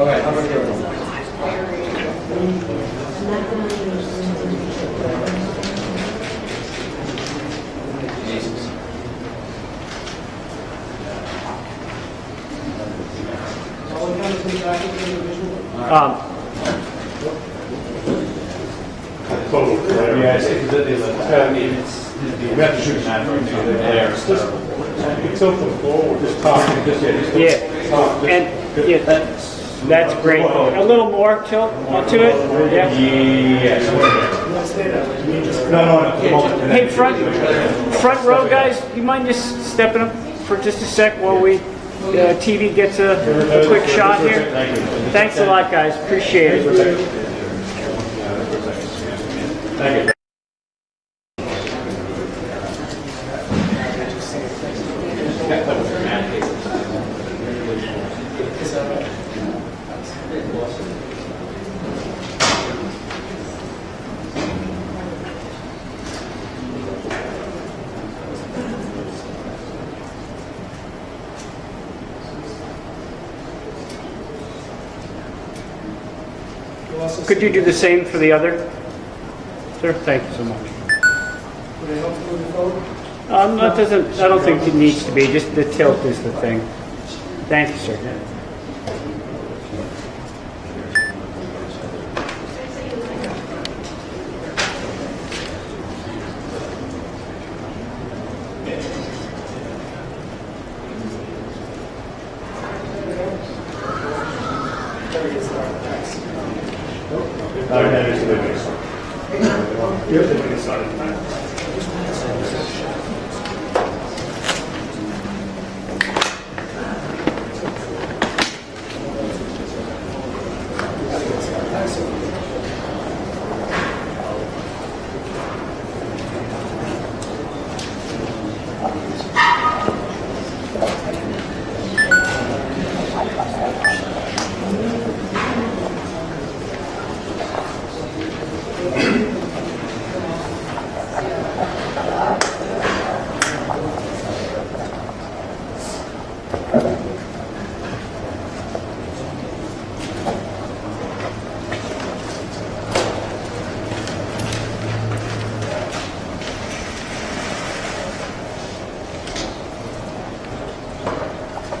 Okay, how about you? We have to shoot an advert there. It's open floor. We're just talking. That's great. A little more tilt to it. Yeah. Yes. No. Hey, front row guys, you mind just stepping up for just a sec while we TV gets a quick shot here? Thanks a lot, guys. Appreciate it. Thank you. Could you do the same for the other? Sir, thank you so much. That doesn't. I don't think it needs to be. Just the tilt is the thing. Thank you, sir.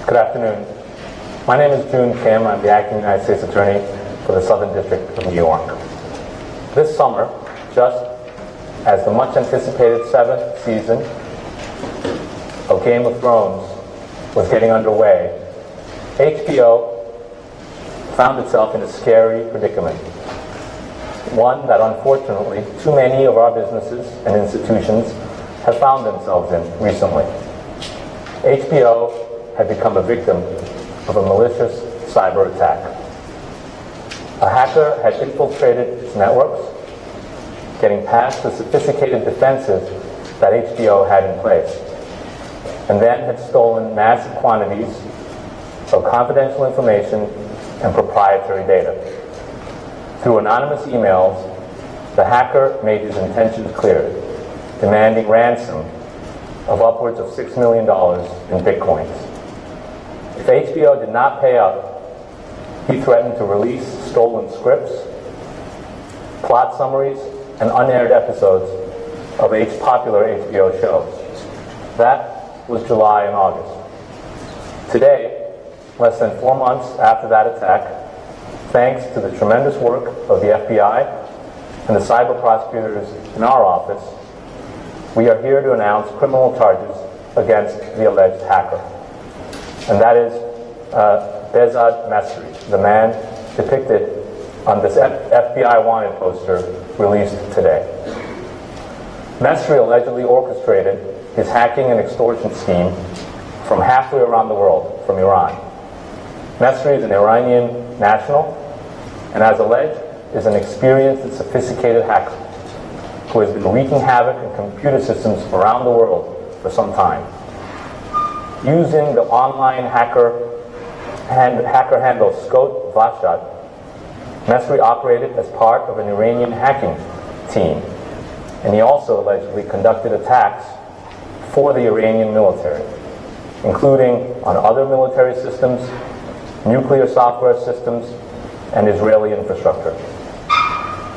Good afternoon. My name is June Kim. I'm the acting United States Attorney for the Southern District of New York. This summer, just as the much anticipated 7th season of Game of Thrones was getting underway, HBO found itself in a scary predicament. One that unfortunately too many of our businesses and institutions have found themselves in recently. HBO had become a victim of a malicious cyber attack. A hacker had infiltrated its networks, getting past the sophisticated defenses that HBO had in place, and then had stolen massive quantities of confidential information and proprietary data. Through anonymous emails, the hacker made his intentions clear, demanding ransom of upwards of $6 million in bitcoins. If HBO did not pay up, he threatened to release stolen scripts, plot summaries, and unaired episodes of popular HBO shows. That was July and August. Today, less than 4 months after that attack, thanks to the tremendous work of the FBI and the cyber prosecutors in our office, we are here to announce criminal charges against the alleged hacker. And that is Behzad Mesri, the man depicted on this FBI wanted poster released today. Mesri allegedly orchestrated his hacking and extortion scheme from halfway around the world, from Iran. Mesri is an Iranian national, and as alleged, is an experienced and sophisticated hacker who has been wreaking havoc in computer systems around the world for some time. Using the online hacker handle Scott Vashat, Mesri operated as part of an Iranian hacking team, and he also allegedly conducted attacks for the Iranian military, including on other military systems nuclear software systems, and Israeli infrastructure.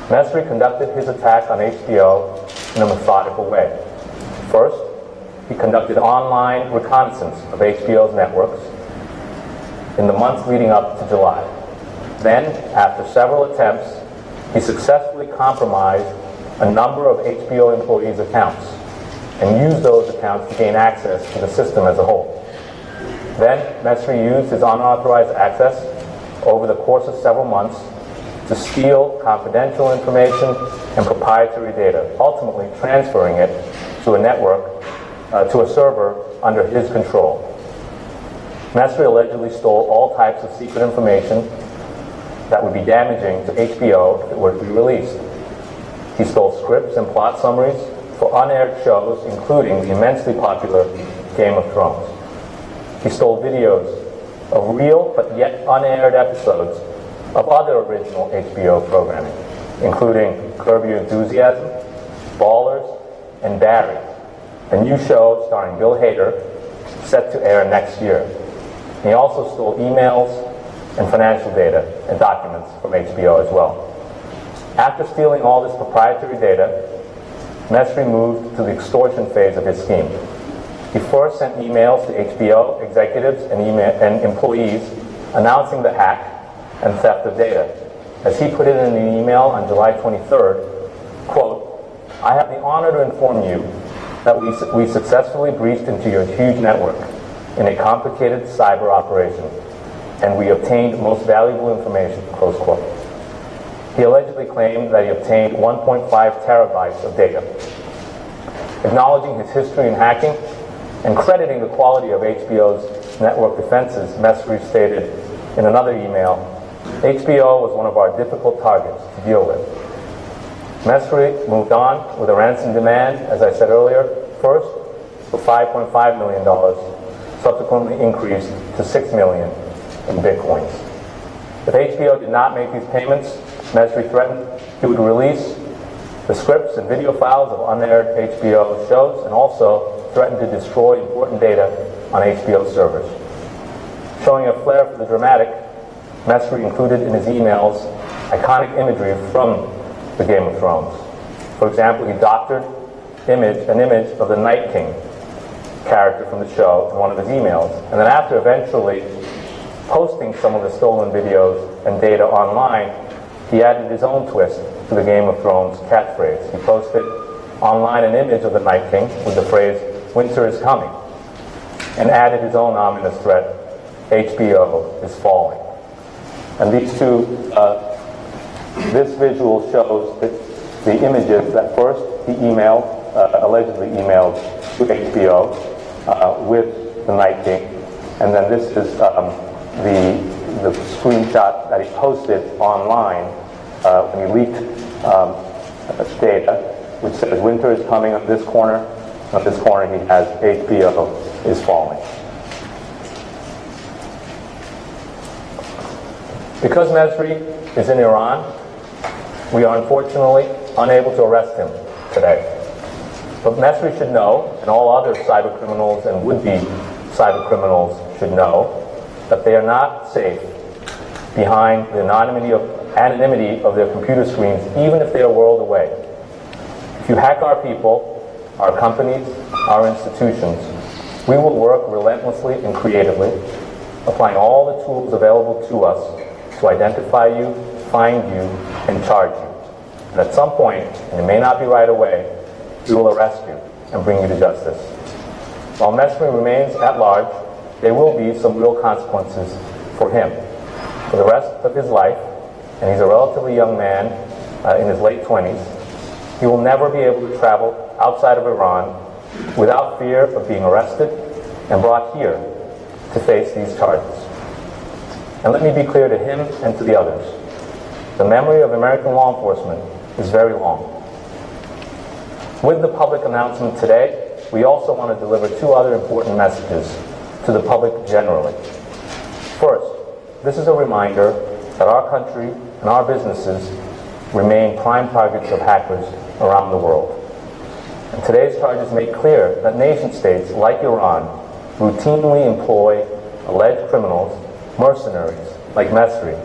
Mesri conducted his attack on HBO in a methodical way. First, he conducted online reconnaissance of HBO's networks in the months leading up to July. Then, after several attempts, he successfully compromised a number of HBO employees' accounts and used those accounts to gain access to the system as a whole. Then, Mesri used his unauthorized access over the course of several months to steal confidential information and proprietary data, ultimately transferring it to a network, to a server under his control. Mesri allegedly stole all types of secret information that would be damaging to HBO if it were to be released. He stole scripts and plot summaries for unaired shows, including the immensely popular Game of Thrones. He stole videos of real but yet unaired episodes of other original HBO programming, including Curb Your Enthusiasm, Ballers, and Barry, a new show starring Bill Hader set to air next year. He also stole emails and financial data and documents from HBO as well. After stealing all this proprietary data, Mesri moved to the extortion phase of his scheme. He first sent emails to HBO executives and employees announcing the hack and theft of data. As he put it in an email on July 23rd, quote, "I have the honor to inform you that we successfully breached into your huge network in a complicated cyber operation, and we obtained most valuable information," close quote. He allegedly claimed that he obtained 1.5 terabytes of data. Acknowledging his history in hacking and crediting the quality of HBO's network defenses, Mesri stated in another email, "HBO was one of our difficult targets to deal with." Mesri moved on with a ransom demand, as I said earlier, first for $5.5 million, subsequently increased to $6 million in bitcoins. If HBO did not make these payments, Mesri threatened he would release the scripts and video files of unaired HBO shows and also threatened to destroy important data on HBO servers. Showing a flair for the dramatic, Mesri included in his emails iconic imagery from the Game of Thrones. For example, he doctored an image of the Night King character from the show in one of his emails, and then after eventually posting some of the stolen videos and data online, he added his own twist to the Game of Thrones catchphrase. He posted online an image of the Night King with the phrase, "Winter is coming," and added his own ominous threat, "HBO is falling." And these two, this visual shows the images that first he emailed, allegedly emailed to HBO with the Night King, and then this is the screenshot that he posted online when he leaked data, which says "Winter is coming" on this corner. On this corner he has "HBO is falling." Because Mesri is in Iran, we are unfortunately unable to arrest him today. But Mesri should know, and all other cyber criminals and would-be cyber criminals should know, that they are not safe behind the anonymity of their computer screens, even if they are a world away. If you hack our people, our companies, our institutions, we will work relentlessly and creatively, applying all the tools available to us to identify you, find you, and charge you. And at some point, and it may not be right away, we will arrest you and bring you to justice. While Mesri remains at large, there will be some real consequences for him. For the rest of his life, and he's a relatively young man in his late 20s, he will never be able to travel outside of Iran without fear of being arrested and brought here to face these charges. And let me be clear to him and to the others. The memory of American law enforcement is very long. With the public announcement today, we also want to deliver two other important messages to the public generally. First, this is a reminder that our country and our businesses remain prime targets of hackers around the world. And today's charges make clear that nation states like Iran routinely employ alleged criminals mercenaries like Mesri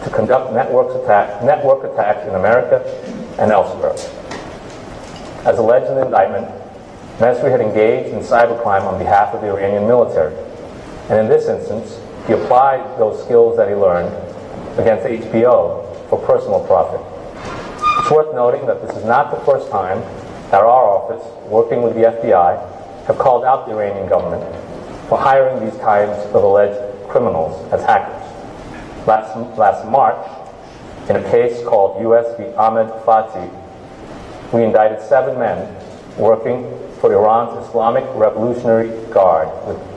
to conduct network attacks in America and elsewhere. As alleged in the indictment, Mesri had engaged in cybercrime on behalf of the Iranian military. And in this instance, he applied those skills that he learned against HBO for personal profit. It's worth noting that this is not the first time that our office, working with the FBI, have called out the Iranian government for hiring these kinds of alleged criminals as hackers. Last March, in a case called U.S. v. Ahmed Fatih, we indicted 7 men working for Iran's Islamic Revolutionary Guard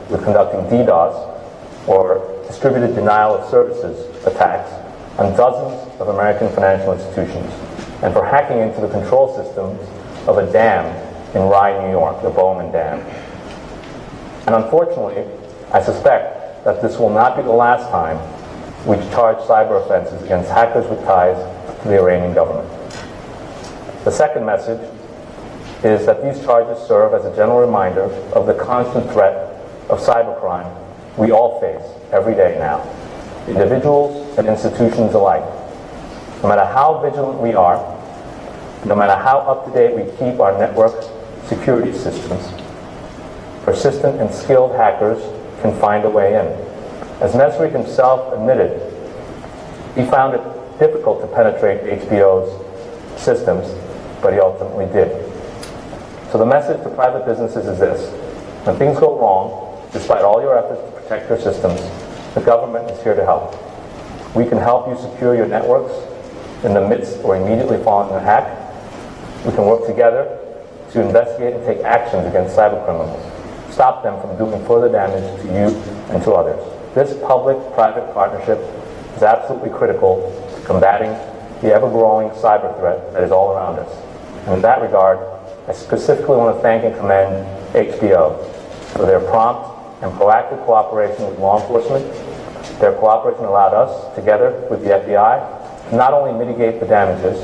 with conducting DDoS, or distributed denial of services attacks, on dozens of American financial institutions, and for hacking into the control systems of a dam in Rye, New York, the Bowman Dam. And unfortunately, I suspect that this will not be the last time we charge cyber offenses against hackers with ties to the Iranian government. The second message is that these charges serve as a general reminder of the constant threat of cybercrime we all face every day now, individuals and institutions alike. No matter how vigilant we are, no matter how up-to-date we keep our network security systems, persistent and skilled hackers can find a way in. As Mesri himself admitted, he found it difficult to penetrate HBO's systems, but he ultimately did. So the message to private businesses is this: when things go wrong, despite all your efforts to protect your systems, the government is here to help. We can help you secure your networks in the midst or immediately following a hack. We can work together to investigate and take actions against cybercriminals, stop them from doing further damage to you and to others. This public-private partnership is absolutely critical to combating the ever-growing cyber threat that is all around us. And in that regard, I specifically want to thank and commend HBO for their prompt and proactive cooperation with law enforcement. Their cooperation allowed us, together with the FBI, to not only mitigate the damages,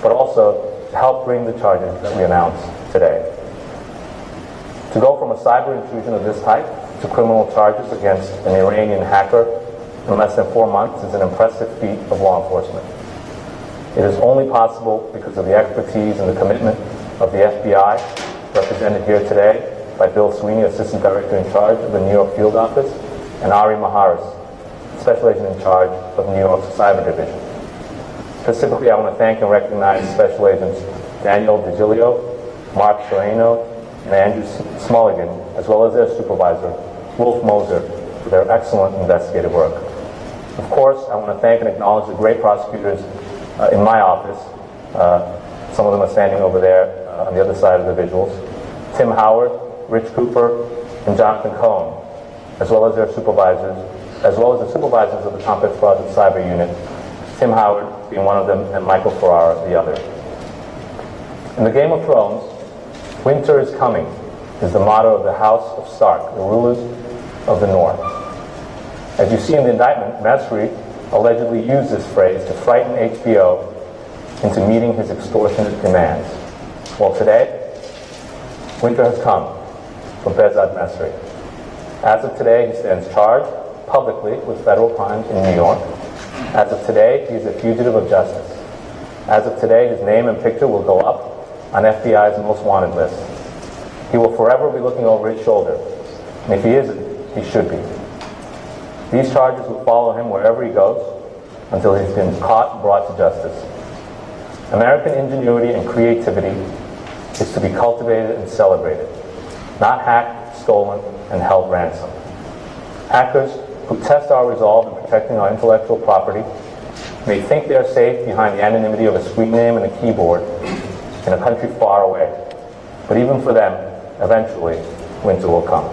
but also to help bring the charges that we announced today. To go from a cyber intrusion of this type to criminal charges against an Iranian hacker in less than 4 months is an impressive feat of law enforcement. It is only possible because of the expertise and the commitment of the FBI, represented here today by Bill Sweeney, Assistant Director in charge of the New York Field Office, and Ari Maharis, Special Agent in charge of New York's Cyber Division. Specifically, I want to thank and recognize Special Agents Daniel DiGilio, Mark Sereno, and Andrew Smulligan, as well as their supervisor, Wolf Moser, for their excellent investigative work. Of course, I want to thank and acknowledge the great prosecutors in my office. Some of them are standing over there on the other side of the visuals. Tim Howard, Rich Cooper, and Jonathan Cohen, as well as their supervisors, as well as the supervisors of the Complex Fraud and Cyber Unit, Tim Howard being one of them and Michael Ferrara the other. In the Game of Thrones, winter is coming is the motto of the House of Stark, the rulers of the North. As you see in the indictment, Mesri allegedly used this phrase to frighten HBO into meeting his extortionate demands. Well, today, winter has come for Behzad Mesri. As of today, he stands charged publicly with federal crimes in New York. As of today, he is a fugitive of justice. As of today, his name and picture will go up on FBI's most wanted list. He will forever be looking over his shoulder. And if he isn't, he should be. These charges will follow him wherever he goes until he's been caught and brought to justice. American ingenuity and creativity is to be cultivated and celebrated, not hacked, stolen, and held ransom. Hackers who test our resolve in protecting our intellectual property may think they're safe behind the anonymity of a screen name and a keyboard in a country far away. But even for them, eventually, winter will come.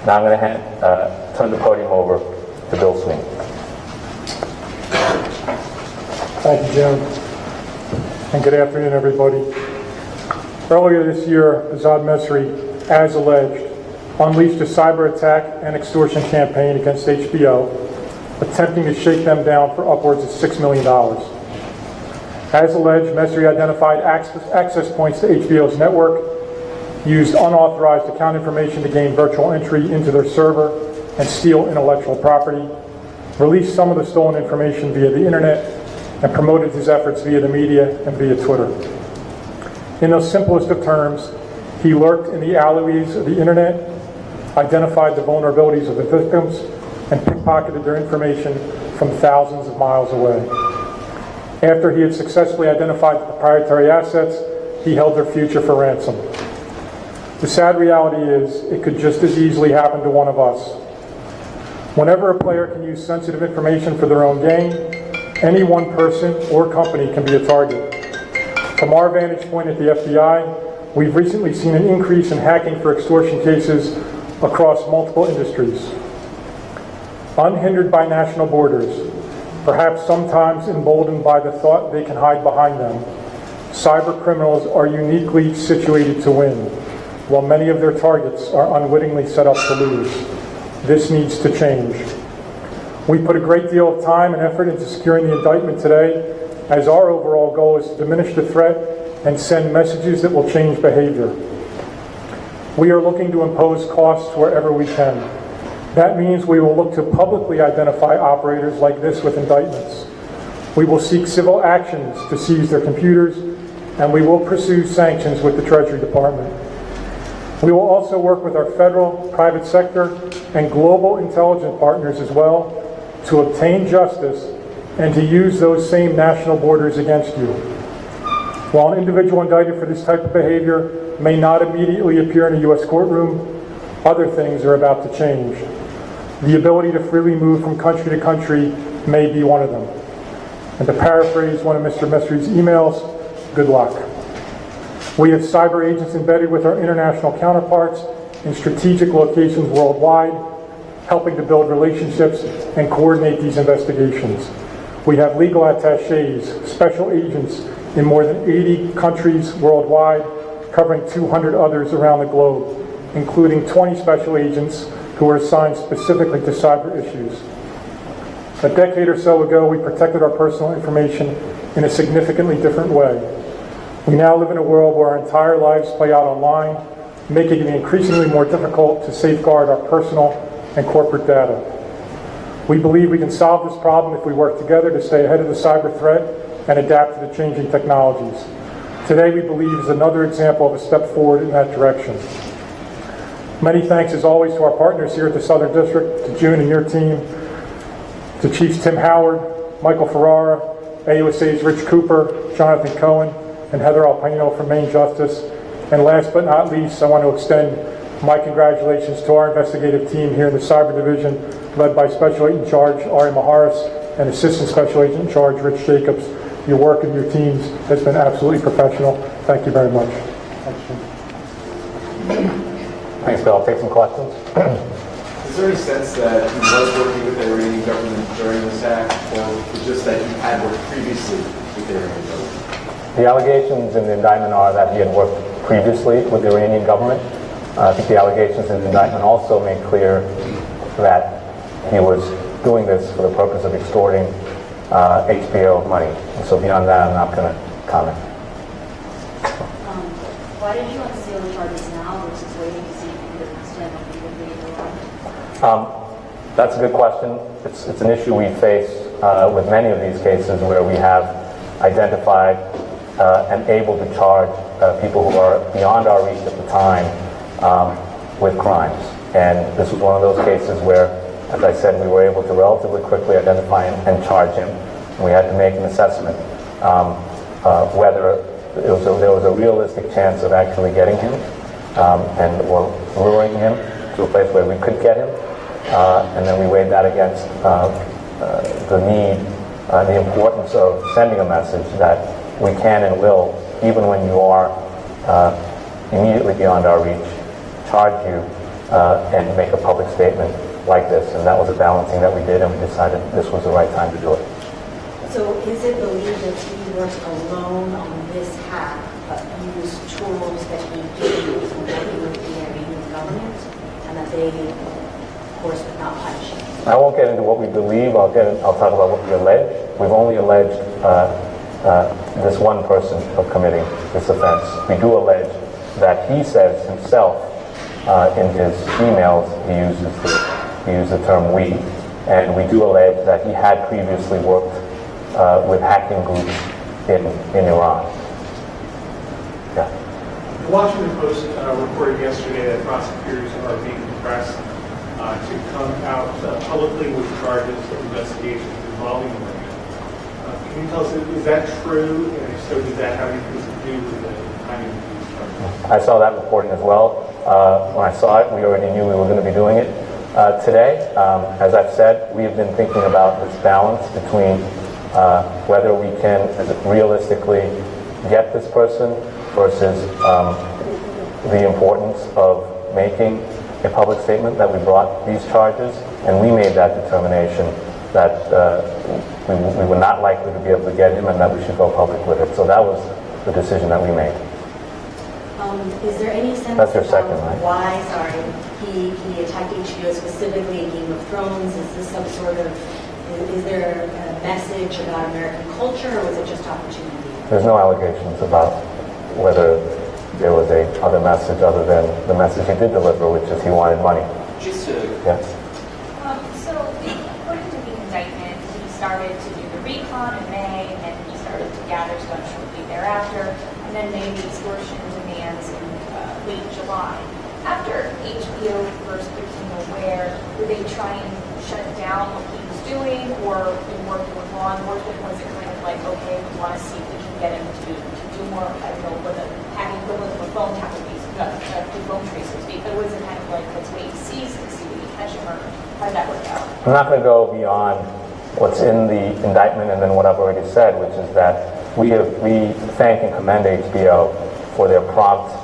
Now I'm going to turn the podium over to Bill Sweeney. Thank you, Jim. And good afternoon, everybody. Earlier this year, Behzad Mesri, as alleged, unleashed a cyber attack and extortion campaign against HBO, attempting to shake them down for upwards of $6 million. As alleged, Mesri identified access points to HBO's network, used unauthorized account information to gain virtual entry into their server, and steal intellectual property, released some of the stolen information via the internet, and promoted his efforts via the media and via Twitter. In the simplest of terms, he lurked in the alleyways of the internet, identified the vulnerabilities of the victims, and pickpocketed their information from thousands of miles away. After he had successfully identified the proprietary assets, he held their future for ransom. The sad reality is, it could just as easily happen to one of us. Whenever a player can use sensitive information for their own gain, any one person or company can be a target. From our vantage point at the FBI, we've recently seen an increase in hacking for extortion cases across multiple industries. Unhindered by national borders, perhaps sometimes emboldened by the thought they can hide behind them, cyber criminals are uniquely situated to win, while many of their targets are unwittingly set up to lose. This needs to change. We put a great deal of time and effort into securing the indictment today, as our overall goal is to diminish the threat and send messages that will change behavior. We are looking to impose costs wherever we can. That means we will look to publicly identify operators like this with indictments. We will seek civil actions to seize their computers, and we will pursue sanctions with the Treasury Department. We will also work with our federal, private sector, and global intelligence partners as well to obtain justice and to use those same national borders against you. While an individual indicted for this type of behavior may not immediately appear in a U.S. courtroom, other things are about to change. The ability to freely move from country to country may be one of them. And to paraphrase one of Mr. Mesri's emails, good luck. We have cyber agents embedded with our international counterparts in strategic locations worldwide, helping to build relationships and coordinate these investigations. We have legal attachés, special agents in more than 80 countries worldwide, covering 200 others around the globe, including 20 special agents who are assigned specifically to cyber issues. A decade or so ago, we protected our personal information in a significantly different way. We now live in a world where our entire lives play out online, making it increasingly more difficult to safeguard our personal and corporate data. We believe we can solve this problem if we work together to stay ahead of the cyber threat and adapt to the changing technologies. Today, we believe, is another example of a step forward in that direction. Many thanks, as always, to our partners here at the Southern District, to June and your team, to Chiefs Tim Howard, Michael Ferrara, AUSA's Rich Cooper, Jonathan Cohen, and Heather Alpino from Maine Justice. And last but not least, I want to extend my congratulations to our investigative team here in the Cyber Division, led by Special Agent in Charge Ari Maharis and Assistant Special Agent in Charge Rich Jacobs. Your work and your teams has been absolutely professional. Thank you very much. Thanks, Bill. I'll take some questions. Is there any sense that he was working with the Iranian government during this act, or was just that he had worked previously with the Iranian government? The allegations in the indictment are that he had worked previously with the Iranian government. I think the allegations in the indictment also make clear that he was doing this for the purpose of extorting HBO money. And so beyond that, I'm not going to comment. Why did you unseal the charges now versus waiting to see if you could extend them legally? That's a good question. It's an issue we face with many of these cases where we have identified and able to charge people who are beyond our reach at the time with crimes. And this was one of those cases where, as I said, we were able to relatively quickly identify and charge him. And we had to make an assessment whether there was a realistic chance of actually getting him or luring him to a place where we could get him. And then we weighed that against the need, the importance of sending a message that we can and will, even when you are immediately beyond our reach, charge you and make a public statement like this. And that was a balancing that we did, and we decided this was the right time to do it. So is it believed that he worked alone on this hack, but used tools that he gave from working with the Iranian government, and that they, of course, would not punish him? I won't get into what we believe. I'll talk about what we allege. We've only alleged this one person of committing this offense. We do allege that he says himself in his emails he uses We use the term we. And we do allege that he had previously worked with hacking groups in Iran. Yeah. The Washington Post reported yesterday that prosecutors are being pressed to come out publicly with charges of investigations involving Iran. Can you tell us, is that true? And if so, does that have anything to do with the timing of these charges? I saw that reporting as well. When I saw it, we already knew we were going to be doing it. Today, as I've said, we have been thinking about this balance between whether we can realistically get this person versus the importance of making a public statement that we brought these charges, and we made that determination that we were not likely to be able to get him and that we should go public with it. So that was the decision that we made. Is there any sense That's your about second, right? why, he attacked HBO specifically in Game of Thrones? Is this some sort of, is there a message about American culture, or was it just opportunity? There's no allegations about whether there was a other message other than the message he did deliver, which is he wanted money. Just to Yes. So, according to the indictment, he started to do the recon in May, and then he started to gather stuff shortly thereafter, and then made the extortion demands in late July. After HBO first became aware, did they try and shut down what he was doing, or in working with law enforcement, was it kind of like, okay, we want to see if we can get him to do more, I don't know, with a having equivalent of a phone tap with these, do phone trace, so to speak, but was it kind of like, let's wait and see we can catch him, or how did that work out? I'm not going to go beyond what's in the indictment and then what I've already said, which is that we thank and commend HBO for their prompt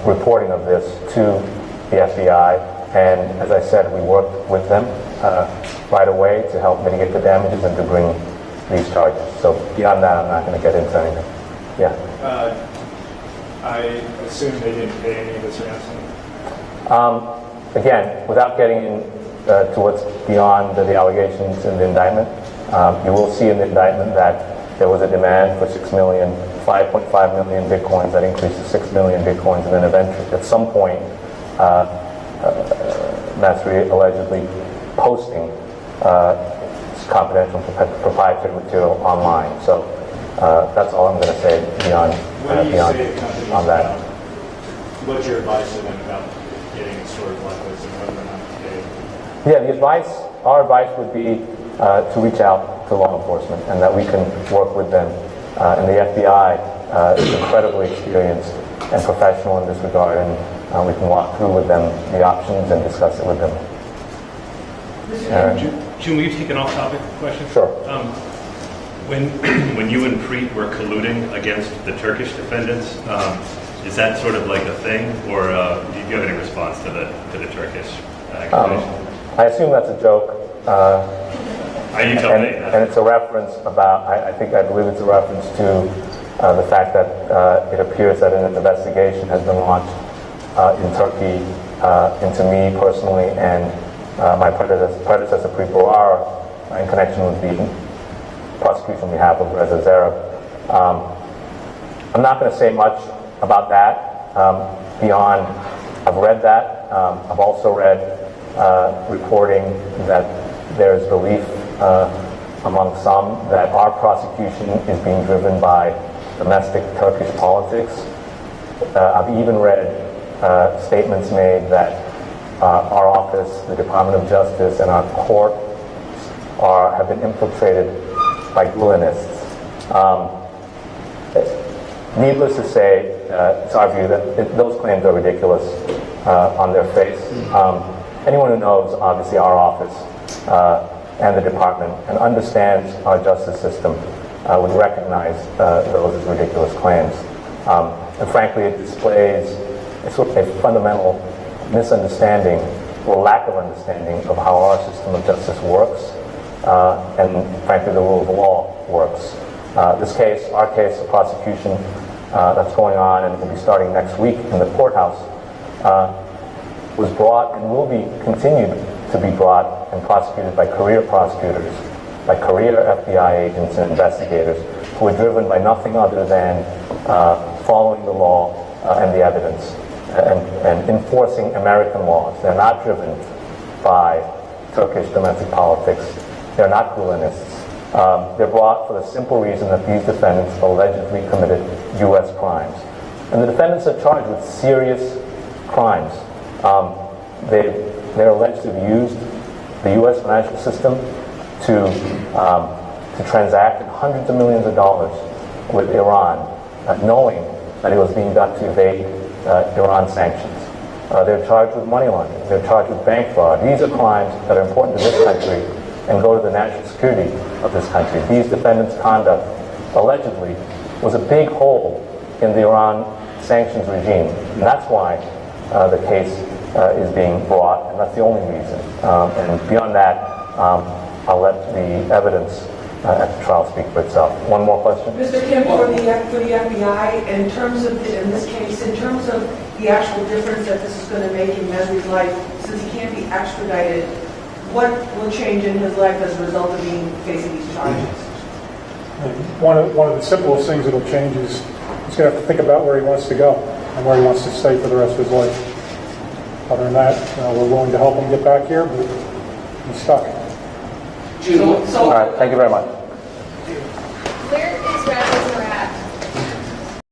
reporting of this to the FBI, and as I said, we worked with them right away to help mitigate the damages and to bring these charges. So beyond that, I'm not going to get into anything. Yeah. I assume they didn't pay any of this ransom. Again, without getting into what's beyond the allegations in the indictment, you will see in the indictment that there was a demand for 5.5 million bitcoins that increased to 6 million bitcoins, and then eventually, at some point, Mesri allegedly posting confidential proprietary material online. So that's all I'm going to say beyond on that. What's your advice to them about getting a story like this and whether or not to pay? Yeah, our advice would be to reach out to law enforcement and that we can work with them. And the FBI is incredibly experienced and professional in this regard, and we can walk through with them the options and discuss it with them. June, will you take an off-topic question? Sure. When you and Preet were colluding against the Turkish defendants, is that sort of like a thing, or do you have any response to the Turkish accusation? I assume that's a joke. You tell me. And it's a reference about, I believe it's a reference to the fact that it appears that an investigation has been launched in Turkey into me personally and my predecessor Preet Bharara in connection with the prosecution on behalf of Reza Zareb. I'm not going to say much about that beyond, I've read that. I've also read reporting that there's belief among some that our prosecution is being driven by domestic Turkish politics. I've even read statements made that our office, the Department of Justice, and our court have been infiltrated by Gulenists. Needless to say, it's our view that those claims are ridiculous on their face. Anyone who knows, obviously, our office and the department and understands our justice system would recognize those as ridiculous claims. And frankly, it displays a sort of a fundamental misunderstanding or lack of understanding of how our system of justice works and frankly the rule of law works. This case, our case, the prosecution that's going on and will be starting next week in the courthouse, was brought and will be continued to be brought and prosecuted by career prosecutors, by career FBI agents and investigators who are driven by nothing other than following the law and the evidence and enforcing American laws. They're not driven by Turkish domestic politics. They're not Gulenists. They're brought for the simple reason that these defendants allegedly committed U.S. crimes. And the defendants are charged with serious crimes. They're alleged to have used the U.S. financial system to transact hundreds of millions of dollars with Iran, knowing that it was being done to evade Iran sanctions. They're charged with money laundering. They're charged with bank fraud. These are crimes that are important to this country and go to the national security of this country. These defendants' conduct, allegedly, was a big hole in the Iran sanctions regime. And that's why the case is being brought, and that's the only reason. And beyond that, I'll let the evidence at the trial speak for itself. One more question? Mr. Kim, for the FBI, in terms of, in this case, in terms of the actual difference that this is going to make in Mesri's life, since he can't be extradited, what will change in his life as a result of facing these charges? One of the simplest things that'll change is he's going to have to think about where he wants to go and where he wants to stay for the rest of his life. Other than that, we're willing to help him get back here, but he's stuck. All right, thank you very much.